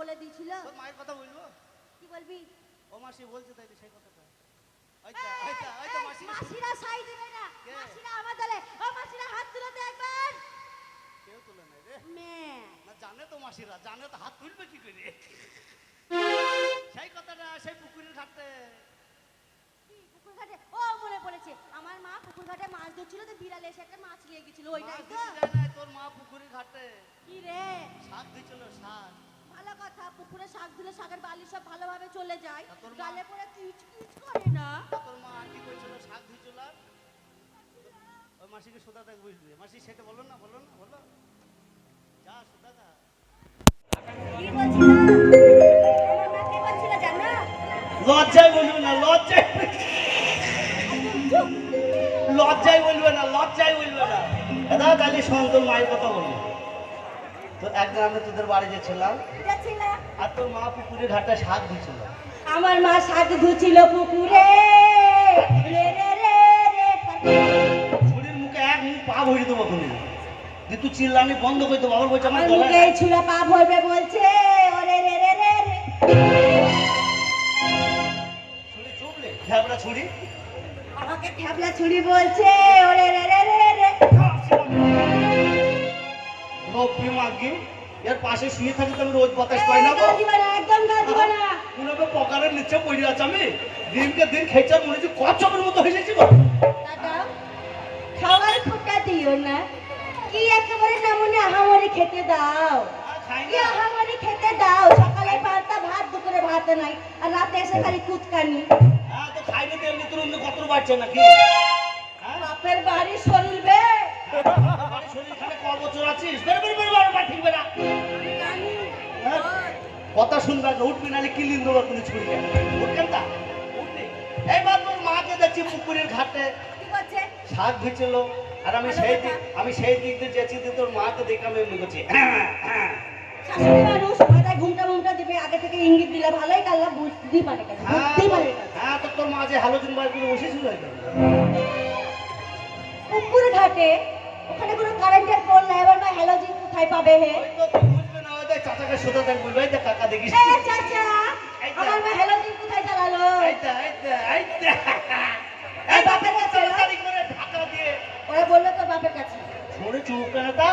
বলে দিয়েছিল। তোর মায়ের কথা বলবো? কি বলবি? ও মাসি বলছে তাই সেই কথাটা। ওইটা ওইটা ওইটা মাসি। মাসিরা সাই দেবে না। কে? মাসিরা আমার দলে। ও মাসিরা হাত তুলে দেখবেন। কেউ তুলে নাই রে। মেয়ে। না জানে তো মাসিরা, জানে তো হাত তুলবে কি করে? সেই কথাটা সেই পুকুরের ঘাটে। পুকুর ঘাটে ও মনে পড়েছে, আমার মা পুকুর ঘাটে মাছ ধরছিল তো বিড়াল এসে একটা মাছ নিয়ে গেছিল, ওইটাই তো। তোর মা পুকুরের ঘাটে কি রে? শাক দিছিল, শাক। ভালো কথা, পুকুরে শাক দিলে শাকের বালি সব ভালোভাবে চলে যায়, তোর গালে পরে কিচ কিচ করে না। তোর মা আর কি করেছিল? শাক দিছিল। ওই মাসিকে সুদা দেখ বুঝবে। মাসি সেটা বলো না, বলো না, বলো। যা সুদা দা। কি বলছিস? আমার মা কি বলছিল জানো? লজ্জায় বলবে না, লজ্জায় লজ্জায় বলবে না, লজ্জায় বলবে না। দাদা তাহলে শোন, তোর মায়ের কথা বলি। তো একদিন আমরা তোদের বাড়ি গেছিলাম, আর তোর মা পুকুরে ঘাটে শাক দিছিল। আমার মা শাক ধুছিল পুকুরে। রে রে রে রে ছুরির মুখে এক মুখ পা ভরে দেবো তুমি। তুই চিল্লানি বন্ধ করে দেবো। আবার বলছে আমার গলায় মুখে ছুরা পা ভরবে বলছে। ওরে রে রে রে রে। ছুরি চুপলে ঝাবড়া ছুরি। আমাকে ঠ্যাবলা ছুরি বলছে। ওরে রে রে রে রে। নব্বই মাগি এর পাশে শুয়ে থাকি তো আমি রোজ বাতাস পাই না। একদম না দিবা না। পুরো পকারের নিচে পড়ে আছে আমি। দিনকে দিন খেয়েছে মনে হচ্ছে কচ্ছপের মতো হয়ে যাচ্ছি। দাদা খাওয়ার খোটা দিও না, কি একেবারে নামনে আহামরি খেতে দাও। কি আহামরি খেতে দাও? সকালে পান্তা ভাত, দুপুরে ভাত নাই, আর রাতে এসে খালি কুতকানি। হ্যাঁ তো খাইনি তো এমনি তোর অন্য কত বাড়ছে নাকি? বাপের বাড়ি শরীর বে। শরীর খানে ক বছর আছিস? বের বের বের বের ঠিক বেরা। কথা শুনবা না, উঠবি নালে কিলিন দেবো কোনো ছুরি। উঠবেন তা উঠবি। এইবার তোর মাকে দেখছি পুকুরের ঘাটে কি করছে? শাক ধুছিল। আর আমি সেই দিক দিয়ে যেছি, তোর মাকে দেখে আমি এমনি করছি। শাশুড়ি মানুষ মাথায় ঘুমটা ঘুমটা দিবে, আগে থেকে ইঙ্গিত দিলে ভালোই, কাল্লা বুঝতেই পারে কেন? বুঝতেই পারে না। হ্যাঁ তো তোর মা যে হ্যালোজিন বার করে বসেছিল পুকুর ঘাটে, ওখানে কোনো কারেন্টের পোল নাই, এবার মা হ্যালোজিন কোথায় পাবে হে? ওই তো তুই বুঝবে না। ওই দেখ চাচাকে সোজা দেখ বলবে, এই দেখ কাকা দেখিস। এ চাচা, আমার মা হ্যালোজিন কোথায় জ্বালালো? এইটা এইটা এইটা এই বাপের কাছে তাড়াতাড়ি করে ঢাকা দিয়ে। ওরা বললো তোর বাপের কাছে। ছুরি চুপ কেন তা?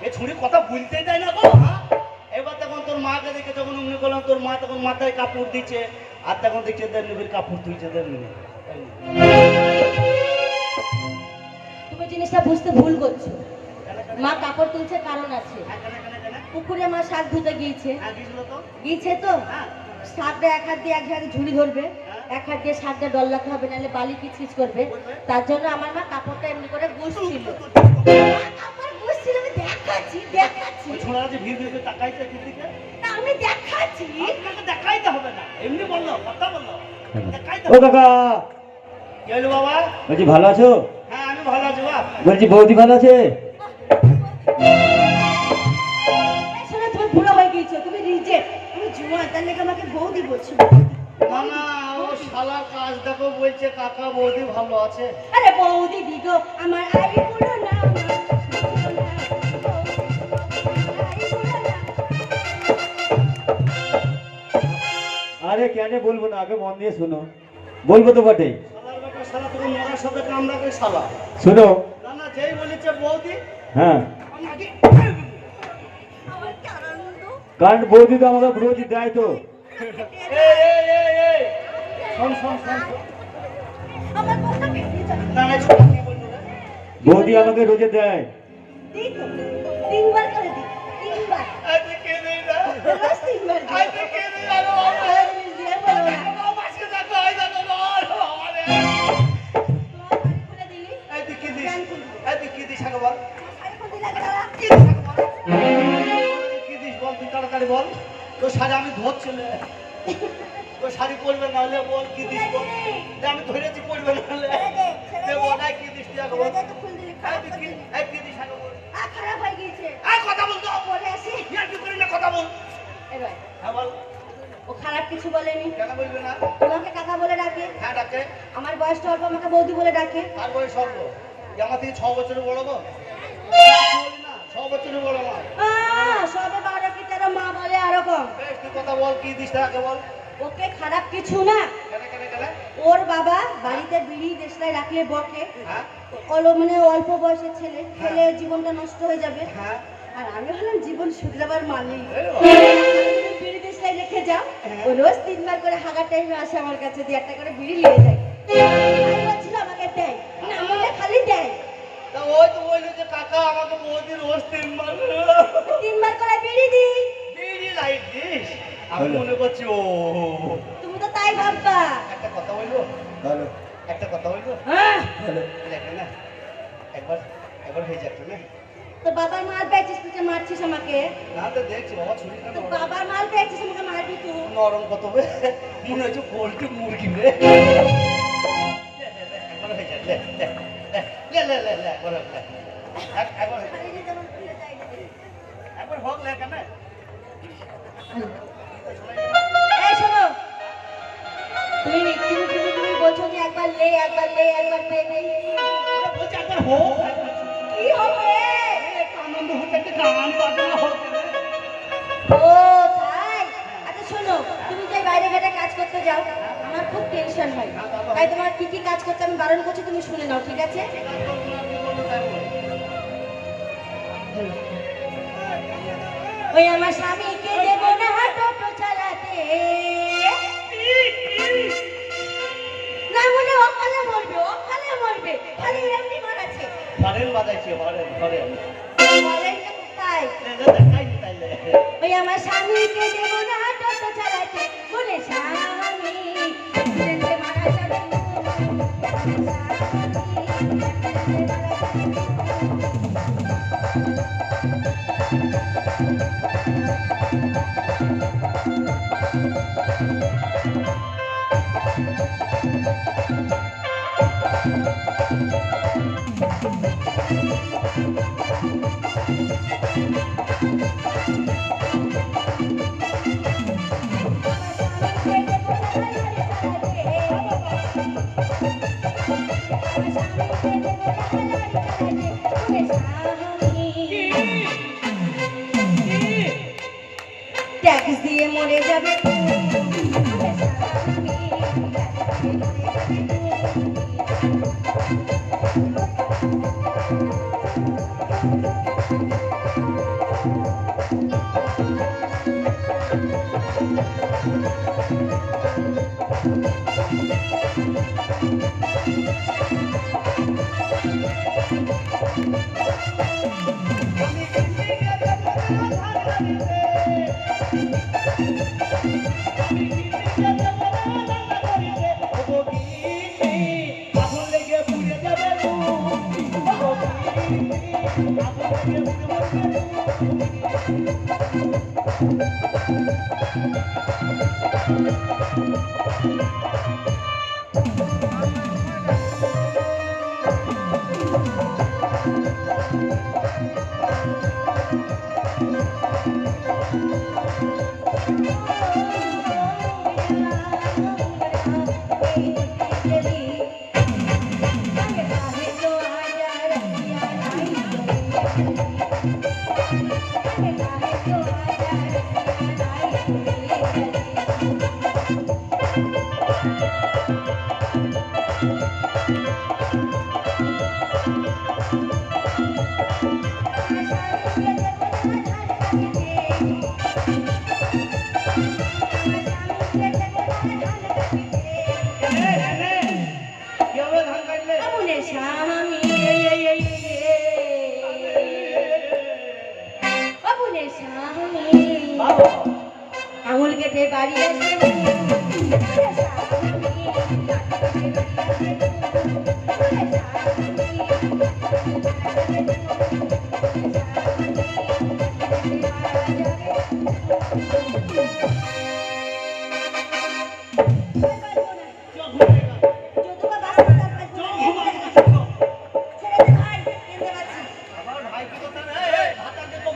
এই ছুরি কথা বলতেই দেয় না গো। এবার তখন তোর মাকে দেখে যখন অমনি করলাম, তোর মা তখন মাথায় কাপড় দিচ্ছে, আর তখন দেখছে দেড় নিবির কাপড় তুইছে দেড় নিবি। তুমি জিনিসটা বুঝতে ভুল করছো। মা কাপড় তুলছে কারণ আছে। পুকুরে মা শাক ধুতে গিয়েছে। গিয়েছে তো শাকটা এক হাত দিয়ে এক হাতে ঝুড়ি ধরবে, এক হাত দিয়ে শাকটা ডল্লাতে হবে, নাহলে বালি কিচকিচ করবে। তার জন্য আমার মা কাপড়টা এমনি করে গুছছিল। আমার গুছছিল, আমি দেখাচ্ছি দেখাচ্ছি। ছোড়া যে ভিড় ভিড় তাকাইছে দিদিকে। না আমি দেখাচ্ছি। আপনাকে দেখাইতে হবে না, এমনি বললো, কথা বললো। দেখাইতে ও কাকা, কি হলো বাবা? বলছি ভালো আছো? হ্যাঁ আমি ভালো আছি বাবা। বলছি বৌদি ভালো আছে? শোনো, তুমি বুড়ো হয়ে গিয়েছো, তুমি রিজেক্ট। আমি জুয়া, তার লেগে আমাকে বৌদি বলছো। না না, ও শালা কাজ দেখো বলছে কাকা বৌদি ভালো আছে। আরে বৌদি দিগো, আমার আই বুড়ো না। আরে কেন বলবো না, আগে মন দিয়ে শোনো। বলবো তো বটে। শালার ব্যাপার, শালা তুমি মরার সাথে কামড়া করে শালা। শোনো। না না, যেই বলেছে বৌদি হ্যাঁ, আমি আগে আমার কি আনন্দ। কারণ বৌদি তো আমাকে রোজ দেয় তো। এই শোন শোন শোন। আমার কথা ভেঙে যাবে। না না, ছোট কি বলছো রে? বৌদি আমাকে রোজে দেয়। দিই তো, তিনবার করে দিই, তিনবার। আজকে কে দেই না? রোজ তিনবার দিই। আজকে কে দেই না? ভালো জিনিস দিয়ে বলো না। বাবা আজকে দেখো, আই দেখো আরে তোমার শাড়ি খুলে দিলি, এই তুই কি দিস? প্যান্ট খুলে দিলি। এই তুই কি দিস আগে বল। আমার শাড়ি খুলতে লাগে দাঁড়া। কি দিস আগে বল। কি দিস বল, তুই তাড়াতাড়ি বল। তোর শাড়ি আমি ধরছিল। তোর শাড়ি পরবে না হলে বল কি দিস বল। আমি ধরেছি পরবে না হলে। দে বল, এই কি দিস তুই আগে বল। এটা তো খুলে দিলি, এই খারাপ তুই করে কি দিলি। এই কি দিস আগে বল। খারাপ হয়ে গিয়েছে। এই কথা বল তো। পরে আসি। ইয়ার কি করি না, কথা বল। এবার হ্যাঁ বল। ও খারাপ কিছু বলেনি, কেন বলবি না? তোমাকে কাকা বলে ডাকে। হ্যাঁ ডাকে। আমার বয়সটা অল্প, আমাকে বৌদি বলে ডাকে। তার বয়স অল্প। আমার থেকে 6 বছরের বড় গো। বলি না 6 সব বছরই বড় মাছ। সবে 12 কি 13 মা বলে আরকম। বেশ, তুই কথা বল, কি দিস আগে বল। ওকে খারাপ কিছু না। কেন? ওর বাবা বাড়িতে বিড়ি দেশলাই রাখলে বকে। হ্যাঁ মানে অল্প বয়সের ছেলে, খেলে জীবনটা নষ্ট হয়ে যাবে। হ্যাঁ। আর আমি হলাম জীবন শুধরাবার মালিক। এই ও। বিড়ি দেশলাই রেখে যাও, ও রোজ 3 বার করে হাগার টাইমে আসে আমার কাছে, দিয়ে একটা করে বিড়ি নিয়ে যায়। আমি বলছিল আমাকে দেয় না, আমাকে খালি দেয়। তা ওই তো বললো যে কাকা আমাকে বৌদি রোজ 3 বার 3 বার করে বিড়ি দিই। বিড়ি লাইট দিস। আমি মনে করছি ও। তুমি তো তাই ভাববা। একটা কথা বলবো? ভালো একটা কথা বলবো? হ্যাঁ, ভালো। দেখে না, একবার হয়ে যাচ্ছে না। তোর বাবার মাল পেয়েছিস, তুই যে মারছিস আমাকে। না তো দেখছি বাবা, ছুরিটা তোর নরম। বাবার মাল পেয়েছিস, আমাকে মারবি তুই। নরম কত বে, মনে হচ্ছে পোল্ট্রি মুরগি রে। একবার হয়ে যাচ্ছে, একবার হোক, একবার হোক কেন? এই শোনো, তুমি বলছো যে একবার লে বলছি একবার হোক। কি হবে? একটু আনন্দ হচ্ছে, একটা গান বাজনা হোক। ও তাই? আচ্ছা শোনো, তুমি যে বাইরে ঘাটে কাজ করতে যাও, আমার খুব টেনশন হয়। তাই তোমার কি কি কাজ করতে আমি বারণ করছি, তুমি শুনে নাও, ঠিক আছে? ওই আমার স্বামীকে দেব না টোটো চালাতে, না মনে অকালে মরবে, খালি এমনি মারাচ্ছে। বারেন বাজাইছি, বারেন। বলেন তো তাই? দেখাই তাইলে। ওই আমার স্বামীকে দেব না টোটো চালাতে, বলে স্বামী অ্যাক্সিডেন্টে মারা যাবে। ট্যাক্স দিয়ে মরে যাবে আঙুল কেটে বাড়ি আসে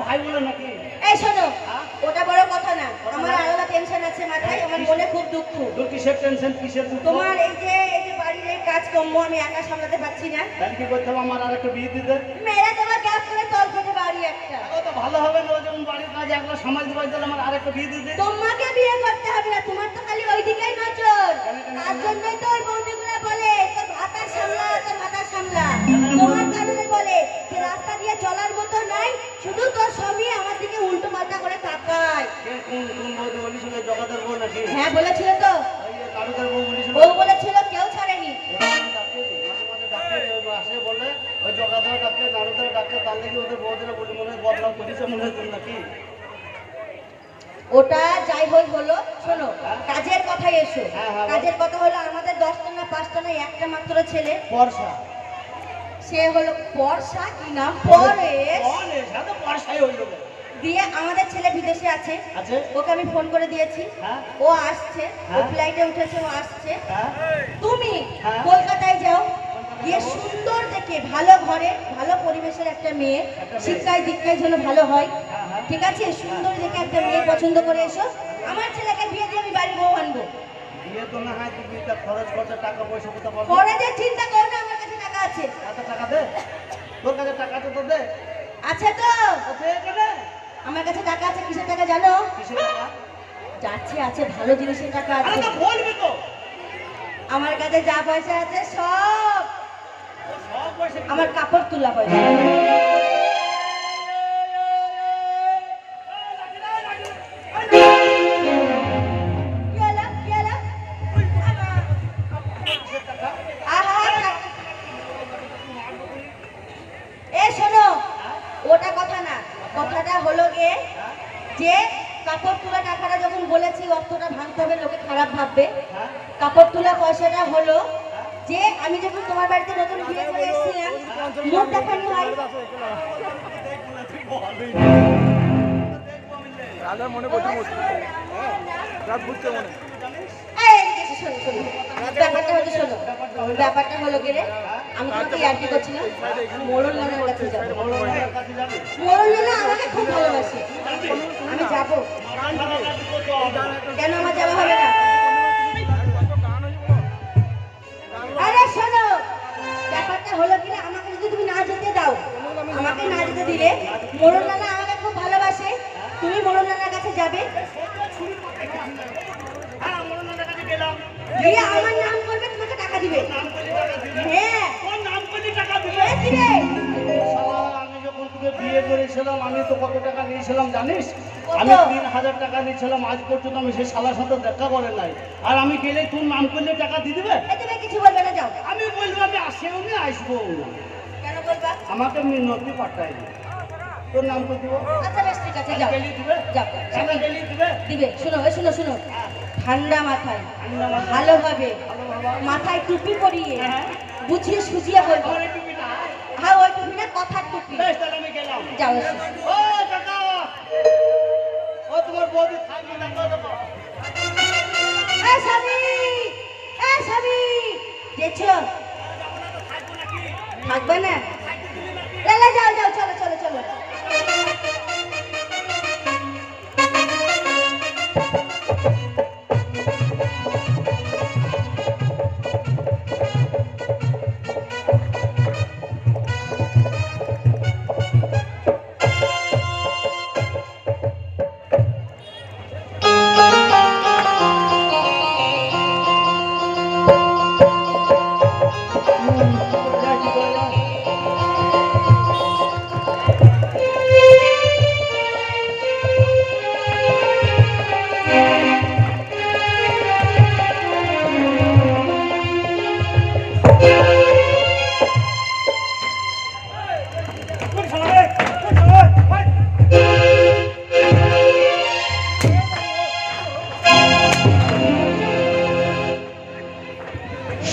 ভাই বলে নাকি? এই শোনো, ওটা বড় কথা না, আমার আলাদা টেনশন আছে মাথায়, আমার মনে খুব দুঃখ। তোর কিসের টেনশন, কিসের দুঃখ? তোমার এই যে বাড়ির এই কাজকর্ম আমি একা সামলাতে পারছি না। তাহলে কি করতে হবে? আমার আর একটা বিয়ে দিতে। মেয়েরা তোমার গ্যাপ করে তল পেটে বাড়ি দুই একটা। ও তো ভালো হবে না, ও যেমন বাড়ির কাজ একলা সামাল দিতে পারছে আমার আরেকটা বিয়ে দিতে। তোমাকে বিয়ে করতে হবে না, তোমার তো খালি ওই দিকেই নজর। তার জন্যই তো ওই বৌদিগুলো বলে তোর ভাতার সামলা, তোর ভাতার সামলা। তোমার কারণে বলে যে রাস্তা দিয়ে চলার মতো নাই, শুধু তোর স্বামী আমার দিকে উল্টো পাল্টা করে তাকায়। কোন বৌদি বলেছিল? জগাদার বউ নাকি? হ্যাঁ বলেছিল তো, ওই যে কারুদার বউ বলেছিল। বউ বলেছিল কেউ ছাড়েনি। আসে বলে ওই জগাদার ডাক্তার নারুদার ডাক্তার, তার লেগে ওদের বৌদিরা বলে মনে হয় বদনাম করেছে মনে হয় নাকি। ওটা যাই হোক হলো, শোনো কাজের কথায় এসো। হ্যাঁ, হ্যাঁ, কাজের কথা হলো আমাদের 10টা না 5টা না একটা মাত্র ছেলে, বর্ষা সে হলো বর্ষা, কি নাম পরেশ। তো বর্ষাই হইল দিয়ে আমাদের ছেলে বিদেশে আছে, আছে। ওকে আমি ফোন করে দিয়েছি, হ্যাঁ ও আসছে, ও হ্যাঁ। ফ্লাইটে উঠেছে, ও আসছে। হ্যাঁ তুমি হ্যাঁ। কলকাতায় যাও, গিয়ে সুন্দর দেখে ভালো ঘরে ভালো পরিবেশের একটা মেয়ে, শিক্ষায় দীক্ষায় যেন ভালো হয়, হ্যাঁ। ঠিক আছে? সুন্দর দেখে একটা মেয়ে পছন্দ করে এসো, আমার ছেলেকে বিয়ে দিয়ে আমি বাড়ি বউ আনবো। বিয়ে তো না হয় তুমি তা খরচ করতে টাকা পয়সা কোথা পাবো? খরচের চিন্তা করো না, আমার কাছে টাকা আছে। এত টাকা দে, তোর কাছে টাকা তো তোর দে। আছে তো, ও পেয়ে গেলে আমার কাছে টাকা আছে। কিসের টাকা জানো? কিসের টাকা? যাচ্ছে আছে, ভালো জিনিসের টাকা আরে আছে। তো বলবি তো। আমার কাছে যা পয়সা আছে সব ও সব পয়সা আমার কাপড় তোলা পয়সা। কি হলো? কি হলো? আহা, এ শোনো, ওটা কথা না, কথাটা হলো গিয়ে যে কাপড় তোলা টাকাটা যখন বলেছি অর্থটা ভাঙতে হবে, লোকে খারাপ ভাববে। হ্যাঁ কাপড় তোলা পয়সাটা হলো যে আমি যখন তোমার বাড়িতে নতুন বিয়ে করে এসেছিলাম, মুখ দেখানো হয়। রাজার মনে প্রচুর মুশকিল রাত বুঝতে মনে এই, এদিকে এসো, শোনো, শোনো। ব্যাপারটা হলো, শোনো, ব্যাপারটা হলো গেলে আমি তোমাকে ইয়ার্কি করছিলাম, মোড়ল নানার কাছে যাবো। মোড়লের কাছে যাবি? মোড়ল নানা আমাকে খুব ভালোবাসে, আমি যাবো। গান ফাটাফাটি করতে হবে। কেন আমার যাওয়া হবে না? আরে শোনো, ব্যাপারটা হলো কি না, আমাকে যদি তুমি না যেতে দাও, আমাকে না যেতে দিলে, মোড়ল নানা আমাকে খুব ভালোবাসে, তুমি মোড়ল নানার কাছে যাবে, হ্যাঁ মোড়লের কাছে গেলাম। দিয়ে আমার নাম করবে, তোমাকে টাকা দিবে। নাম করলি টাকা দিবি? হ্যাঁ, কোন নাম করলি টাকা দিবে? এ দিবে। শালা, আমি যখন তোকে বিয়ে করেছিলাম আমি তো কত টাকা নিয়েছিলাম জানিস? কত? আমি 3000 টাকা নিয়েছিলাম, আজ পর্যন্ত আমি সেই শালার সাথে দেখা করে নাই। আর আমি গেলে তোর নাম করলে টাকা দিয়ে দিবে? এ তুমি কিছু বলবে না, যাও। আমি বলবো আমি আসেও নি আসবো না। কেন বলবা? আমাকে মিনতি পাঠাই দে, তোর নাম করে দিব। আচ্ছা বেশ, ঠিক আছে, যাও। গেলি দিবে? যাও। টাকা গেলি দিবে? দিবে। শোনো, এ শোনো, শোনো, ঠান্ডা মাথায় ঠান্ডা মাথায়। ভালোভাবে ভালো বাবা। মাথায় টুপি পরিয়ে হ্যাঁ। বুঝিয়ে সুজিয়ে বলবো। আমার এই টুপিটা। হ্যাঁ, ওই টুপি না, কথার টুপি। বেশ, তাহলে আমি গেলাম। যাও, এসো। ও কাকা, ও তোমার বৌদি থাকবে না তো দেবো। এ স্বামী, এ স্বামী, দেখছো? থাকবে না? লে, যাও, যাও, চলো, চলো, চলো।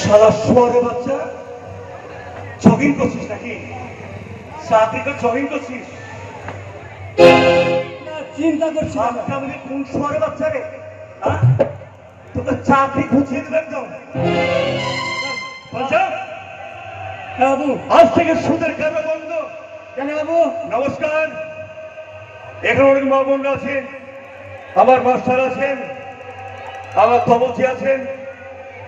শালা শুয়ারের বাচ্চা, জগিং করছিস নাকি? চাকরি করে জগিং করছিস? চিন্তা করছি আমি কোন শুয়ারের বাচ্চা রে? হ্যাঁ? তোকে চাকরি বুঝিয়ে দিবেন তো? বলছো? বাবু। আজ থেকে সুদের খেলা বন্ধ। কেন বাবু? নমস্কার, এখানে অনেক মা বোনরা আছেন, আমার মাস্টার আছেন, আমার কবচি আছেন।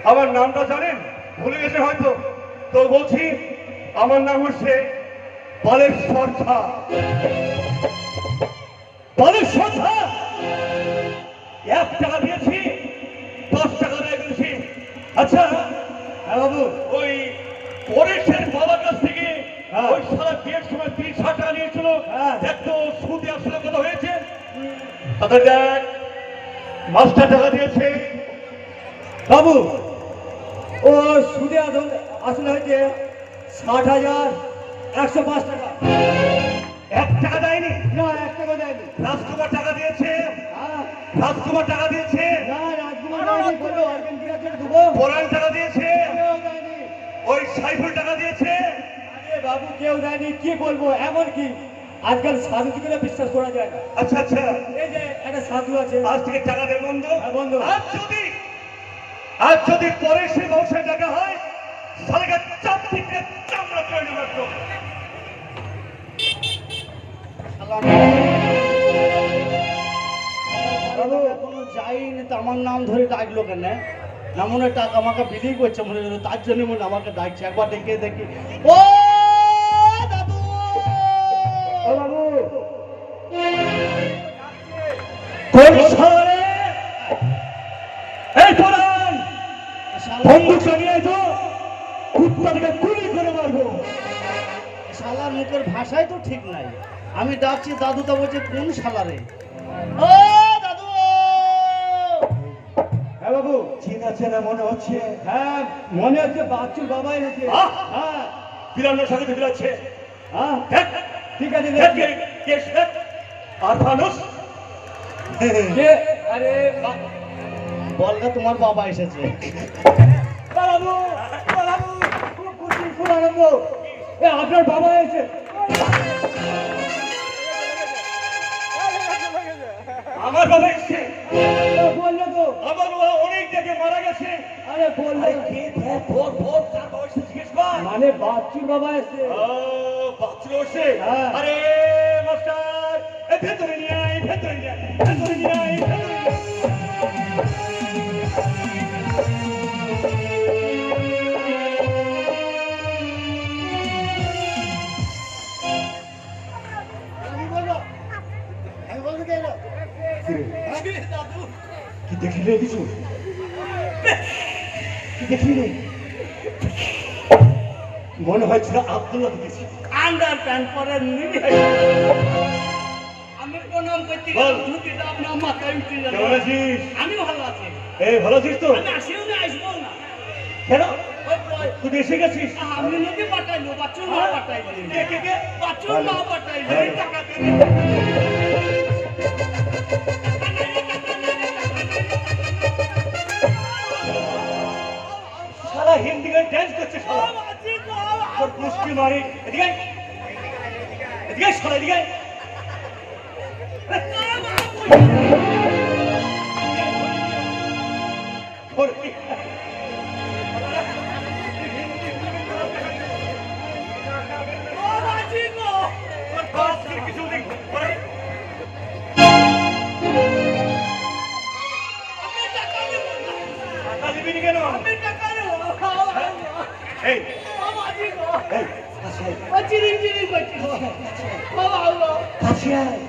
আমার নামটা জানেন? ভুলে গেছে হয়তো, তো বলছি আমার নাম হচ্ছে বালের সর্ধা, বালের সর্ধা। 1 টাকা দিয়েছি, 10 টাকা দিয়ে গেছি। আচ্ছা হ্যাঁ বাবু, ওই পরেশের বাবার কাছ থেকে হ্যাঁ। ওই সারা বিয়ের সময় 30,000 টাকা নিয়েছিল, হ্যাঁ। দেখ তো সুদে আসলে কত হয়েছে। তাদের দেখ মাস্টার টাকা দিয়েছে। বাবু ও সুদে আসলে হয়েছে 60,105 টাকা। 1 টাকা দেয়নি। না 1 টাকা দেয়নি। রাজকুমার টাকা দিয়েছে, হ্যাঁ, রাজকুমার টাকা দিয়েছে, না রাজকুমার দেয়নি, কোনো অর্গানকে দেবো পরাণ টাকা দিয়েছে, কেউ দেয়নি। ওই সাইফুল টাকা দিয়েছে। আরে বাবু কেউ দেয়নি, কি বলবো, এমন কি আজকাল সাধু করে বিশ্বাস করা যায় না। আচ্ছা আচ্ছা, এই যে একটা সাধু আছে, আজ থেকে টাকা দে বন্ধ। হ্যাঁ, বন্ধ। আজ যদি পরে সে ব্যবসায় টাকা হয় সালেকে চাপ থেকে চামড়া করে নেবার তো। বাবু কোনো যাইনি তো আমার নাম ধরে ডাকলো কেন? না মনে হয় টাকা আমাকে বিলি করছে মনে হলো, তার জন্য মনে হয় আমাকে ডাকছে। একবার দেখে দেখি, ও দাদু, ও বাবু কোন শহরে এই পরাণ বন্দুক চালিয়ে তো কুত্তাটাকে গুলি করে মারবো। শালার মুখের ভাষাই তো ঠিক নাই। আমি ডাকছি দাদু, তা বলছে কোন শালারে? ও দাদু, হ্যাঁ বাবু, চেনা চেনা মনে হচ্ছে। হ্যাঁ মনে হচ্ছে বাচ্চুর বাবাই হচ্ছে। আহ! হ্যাঁ বিরানোর সাথে বিলাচ্ছে। হ্যাঁ দেখ ঠিক আছে দেখ দেখছি। কে সে? আর মানুষ কে? আরে বলগা তোমার বাবা এসেছে। বাবু, বাবু খুব খুশি, খুব আনন্দ। এ আপনার বাবা এসে। আমার বাবা এসছে। বললো তো, আমার বাবা অনেক জায়গায় মারা গেছে। আরে বললো তার বয়সটা জিজ্ঞেস কর। মানে বাচ্চুর বাবা এসে। ও, বাচ্চা বসে। হ্যাঁ। আরে মাস্টার, এ ভেতরে নিয়ে আয়, ভেতরে নিয়ে আয়, ভেতরে নিয়ে আয়, ভেতরে নিয়ে আয়। কি দেখলি কিছু? কি দেখলি রে? মনে হয়েছিল আব্দুল্লাহ দেখেছি। আন্ডার প্যান্ট পরে নিবি। আমি প্রণাম করতে বল। গেলাম, ধুতিটা আপনার মাথায় উঠে গেল। কেমন আছিস? আমি ভালো আছি। এই ভালো আছিস তো? আমি আসিও না, আসবো না। কেন ওই তুই এসে গেছিস? আমি নদী পাঠাইলো, বাচ্চুর মা পাঠাইলো। কে? বাচ্চুর মা পাঠাইলো, এই টাকা দিয়ে। শালা হিন্দি গান ডান্স করছে শালা। তোর মুষ্টি মারি। এদিকে আয়। এদিকে আয় শালা, এদিকে আয়। তোর কি- তোর বাচ্চার কিছু নেই। করে। টাকা দিবি নি কেন? এই, এই, কাছে আয়।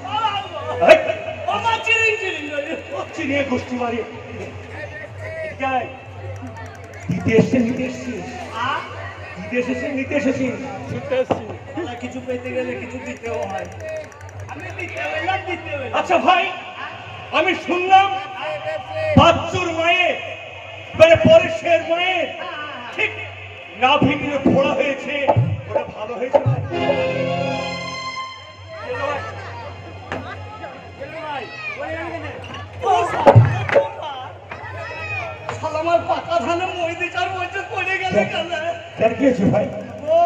এই, হচ্ছে নিয়ে গোষ্ঠী মারি। এদিকে আয়। দিতে এসছিস, নিতে এসছিস। দিতে এসেছিস, নিতে এসেছিস। কিছু পেতে গেলে কিছু দিতেও হয়। আমি দিতে হইলাম, দিতে হইলাম। আচ্ছা ভাই, আমি শুনলাম বাচ্চুর মায়ের মানে পরেশের মায়ের ঠিক নাভি দিয়ে ফোড়া হয়েছে। ওটা ভালো হয়েছে ভাই? শালা আমার পাকা ধানে মই দিচার মধ্যে পড়ে গেল কেন? কেন কি হয়েছে ভাই? ও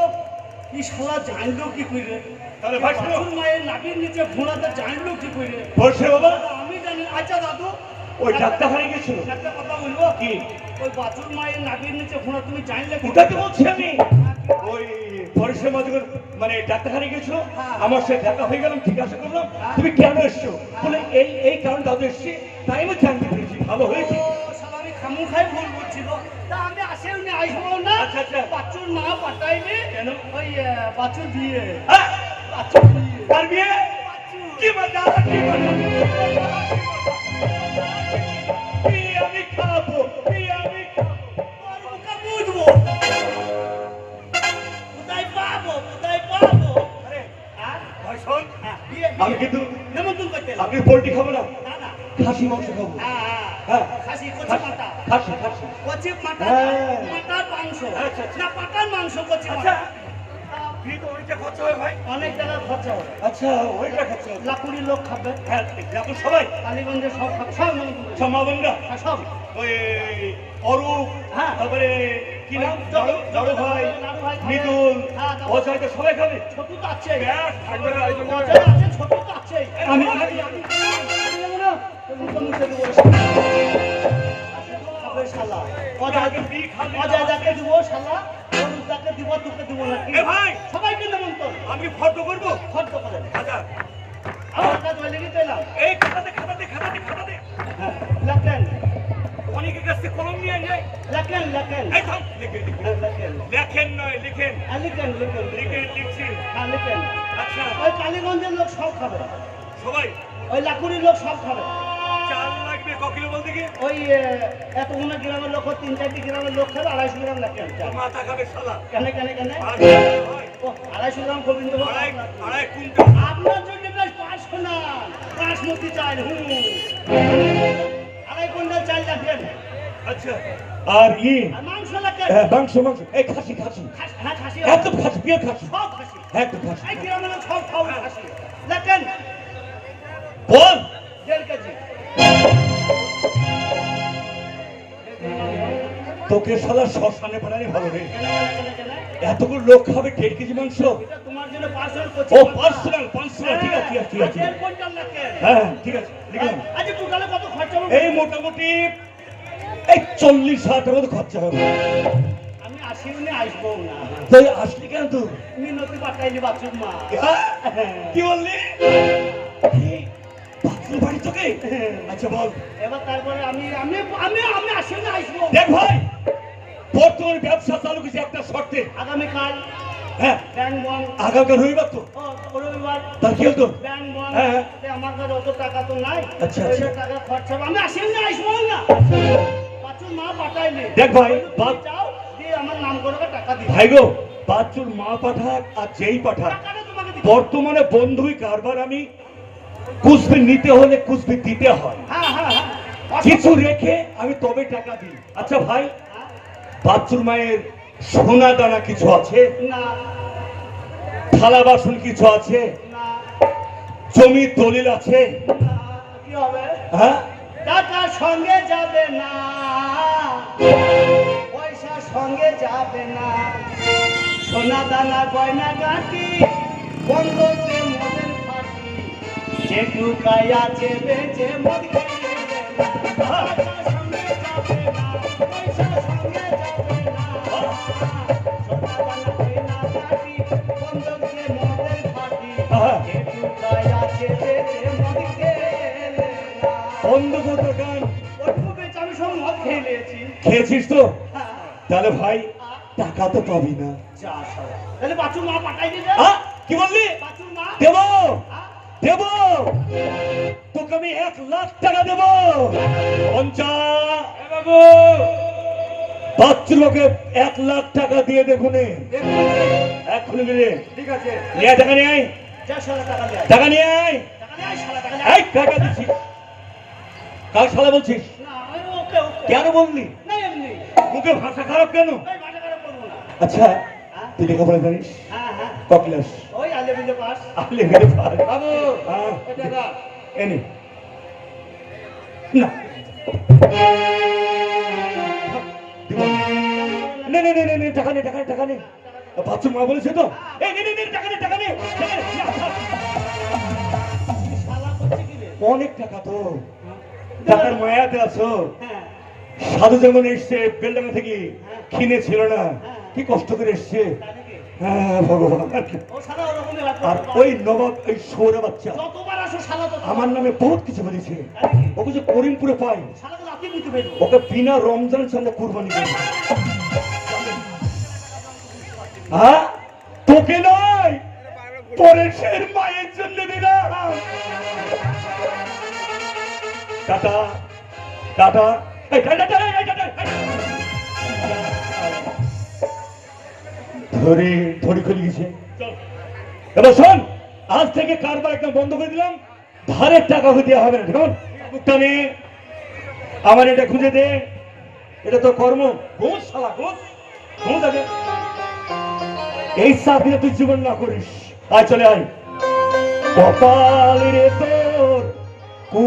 কি শালা জানলো কি কইরে? তাহলে ভাই শোনো। বাছুর মায়ের নাভির নিচে ফোড়াতে জানলো কি কইরে? পরেশের বাবা আমি জানি। আচ্ছা দাদু, ওই ডাক্তারখানায় গেছিল। একটা কথা বলবো কি? ওই বাছুর মায়ের নাভির নিচে ফোড়া তুমি জানলে কি? ওটা তো বলছি আমি। ওই পরেশের মা যখন মানে ডাক্তারখানায় গেছিল, আমার সাথে দেখা হয়ে গেলাম, জিজ্ঞাসা করলাম তুমি কেন এসছো? বলে এই কারণ দাদু এসছি, তাই আমি জানতে পেরেছি ভালো হয়েছে। ও শালা আমি খামুখাই ভুল বুঝছিল তা আমি আসেও নি আসবো না আচ্ছা, আচ্ছা। বাচ্চুর মা পাঠাইনি কেন? ওই বাচ্চুর বিয়ে হ্যাঁ? বাচ্চুর বিয়ে কার বিয়ে? কি মজা, কি মজা। কি আমি খাবো, কি আমি খাবো। তোর মুখে বুঝবো কোথায় পাবো আরে, হ্যাঁ? ভাই শোন, হ্যাঁ, বিয়ে, আমি বিয়ে। কিন্তু নেমন্তন্ন করতে এলাম। আমি পোল্ট্রি খাবো না, না না খাসি মাংস খাবো। হ্যাঁ হ্যাঁ। খাসি কচি খাসি, মাথা খাসি, খাসি। কচি মাথা হ্যাঁ। মাথার মাংস আচ্ছা, আচ্ছা। না পাটার মাংস কচি আচ্ছা, মাথা বিয়ে তো ওইটা খরচা হয় ভাই। অনেক টাকা খরচা হবে আচ্ছা, ওইটা খরচা হবে। লাকুড়ি লোক খাবে হ্যাঁ, যাবো সবাই। কালীগঞ্জে সব খাবে সব নেমন্তন্ন করবে। মা বোনরা, হ্যাঁ, সব ওই অরূপ, হ্যাঁ। তারপরে কি নাম, জড়ো- জড়ো ভাই, জড়ো ভাই খাবে। মৃদুল, হ্যাঁ, তারপর- অজয় তো সবাই খাবে। ছোটু তো আছে ব্যাস, থাকবে না, এই জন্য। অজয় আছে ছোটু তো আছে আমি- যাবো না মুখে মুখে দেবো খাবে শালা অজয় আগে বিয়ে খাবে। অজয় যাকে দিব শালা অরুণ যাকে দিব তোকে দিব না কি এ ভাই, সবাইকে নেমন্তন্ন আমি ফটো করবো। খরচ করে আচ্ছা, আমার কাজ হয়ে লেগে পেলাম এই খাতাতে, খাতাতে, খাতাতে, খাতাতে। লেখেন অনেকের কাছ থেকে কলম নিয়ে যায়। লেখেন লেখেন এই থাম, লিখে, লিখে। লেখেন লেখেন নয়, লিখেন। লিখেন লিখেন লিখেন, লিখছি। হ্যাঁ লিখেন আচ্ছা, ওই কালীগঞ্জের লোক সব খাবে সবাই ওই লাকুড়ির লোক সব খাবে চাল লাগবে ক কিলো বলতে কি? ওই এতগুলো গ্রামের লোক 3-4টি গ্রামের লোক খাবে 250 গ্রাম লেখেন মাথা খাবে শালা। কেন কেন কেন ভাই, ভাই, ও 250 গ্রাম গোবিন্দ আড়াই, আড়াই কুইন্টাল। আপনার জন্য বেশ পাঁচ শোনা বাসমতি চাল 2.5 কুইন্টাল চাল রাখেন আচ্ছা, আর ই আর মাংস রাখেন মাংস, মাংস, এই খাসি, খাসি, হ্যাঁ খাসি একদম খাসি, পিওর খাসি, সব খাসি একদম খাসি। এই গ্রামের লোক সব খাবে খাসি রাখেন বল, 1.5 কেজি তোকে শালা শ্মশানে পাঠালে ভালো রে। কেন এতগুলো লোক খাবে 1.5 কেজি মাংস। এটা তোমার জন্য পার্সেল করছি ও, পার্সোনাল, পার্সোনাল, ঠিক আছে, ঠিক আছে, ঠিক আছে। 1.5 কুইন্টাল রাখেন হ্যাঁ, ঠিক আছে, লিখলাম। আচ্ছা টোটালে কত খরচা হবে এই মোটামুটি এই 40,000 টাকার মতো খরচা হবে। আমি আসিও না আসবো না তুই আসলি কেন তুই? মিনতি পাঠাইলি বাচ্চুর মা কি বললি? বাথরুম বাড়ি তোকে? আচ্ছা বল। এবার তারপরে আমি আসিও না আসবো দেখ ভাই, বর্তমানে ব্যবসা চালু করেছে একটা শর্তে। আগামীকাল হ্যাঁ, ব্যাংক বন্ধ আগামীকাল রবিবার তো, ও রবিবার তার কি হতো? ব্যাংক বন্ধ হ্যাঁ। তে আমার কাছে অত টাকা তো নাই আচ্ছা, ওইটা আচ্ছা। টাকা খরচা হবে। আমি আসিও না আসবো না বাচ্চুর মা পাঠাইলি দেখ ভাই, তুমি যাও দিয়ে আমার নাম করে টাকা দিই ভাই গো, বাচ্চুর মা পাঠাক আর যেই পাঠাক, টাকাটা তোমাকে দিই বর্তমানে বন্ধুই কারবার। আমি কুসবি নিতে হলে কুসবি দিতে হয়, হ্যাঁ হ্যাঁ হ্যাঁ কিছু রেখে আমি তবে টাকা দিই। আচ্ছা ভাই, বাচ্চুর মায়ের সোনা দানা কিছু আছে? না থালা বাসন কিছু আছে? না জমির দলিল আছে? না, কি হবে হ্যাঁ, টাকা সঙ্গে যাবে না পয়সা সঙ্গে যাবে না সোনা দানা গয়না গাটি বন্ধকে মদের ফাটি যেটুকাই আছে বেঁচে মদ খেয়ে নেবে না। টাকা সঙ্গে যাবে না, পয়সা সঙ্গে যাবে না। সোনা দানা গয়না গাটি বন্ধকে মদের ফাটি যেটুকাই আছে বেঁচে মদ খেয়ে নেবে না। বন্ধু কত গান ওটুকু বেচে আমি সব মদ খেয়ে নিয়েছি। খেয়েছিস তো? হ্যাঁ, তাহলে ভাই টাকা তো পাবি না। যা শালা। তাহলে বাচ্চুর মা পাঠাই দিলে হ্যাঁ, কি বললি? বাচ্চুর মা দেব, হ্যাঁ? দেব, তোকে আমি 1,00,000 টাকা দেব। পঞ্চা বাবু, বাচ্চুর লোকে 1,00,000 টাকা দিয়ে দেখুন, এক্ষুনি দিলে। ঠিক আছে নিয়ে আয়, টাকা নিয়ে আয়, যা শালা টাকা নিয়ে আয়। টাকা নিয়ে আয়। টাকা নিয়ে আয়, শালা টাকা নিয়ে আয়। এই টাকা দিচ্ছিস, কার শালা বলছিস? না, আমি ওকে ওকে। কেন বললি? না এমনি। মুখে ভাষা খারাপ কেন? এই মাথা খারাপ করবো না। আচ্ছা, হ্যাঁ? তুই লেখাপড়া জানিস? হ্যাঁ, হ্যাঁ। ক ক্লাস? ওই আলে বিলে পাস। আলে মেরে পার। বাবু, হ্যাঁ, এই টাকা। এনে না, নে নে নে নে নে, টাকা নে, টাকা নে, টাকা নে। বাচ্চুর মা বলেছে তো, এই নে নে নে, টাকা নে, টাকা নে, টাকা নে। শালা করছে কি রে? অনেক টাকা তো, টাকার মায়াতে আছো। হ্যাঁ, সাধু যেমন এসছে বেলডাঙ্গা থেকে, কিনে ছিল না, কি কষ্ট করে এসছে। তাই নাকি? হ্যাঁ ভগবান। ও শালা ওরকমই হয়। আর ওই নবাব এই সৌরে বাচ্চা যতবার আসো শালা তো আমার নামে বহুত কিছু বলেছে। ওকে যে করিমপুরে পাই, শালা তো আপনি বুঝতে পারবেন। ওকে বিনা রমজান সঙ্গে কুরবানি করবে। হ্যাঁ তোকে নয়, পরেশের মায়ের জন্য দিলাম। Tata tata. এই, টাটা, টাটা, এই, টাটা, এই। ধরে ধরে খুলে গেছে। এবার শোন, আজ থেকে কারবার একদম বন্ধ করে দিলাম, ধারের টাকা হয়ে দেওয়া হবে না। ঠিক আছে? কুত্তা মেয়ে, আমার এটা খুঁজে দে, এটা তো কর্ম। ঘুষ শালা, ঘুষ ঘুষ আগে। এই চাকরিটা তুই জীবন না করিস। আয় চলে আয়। কপাল রে তোর কু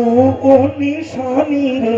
নিশানি রে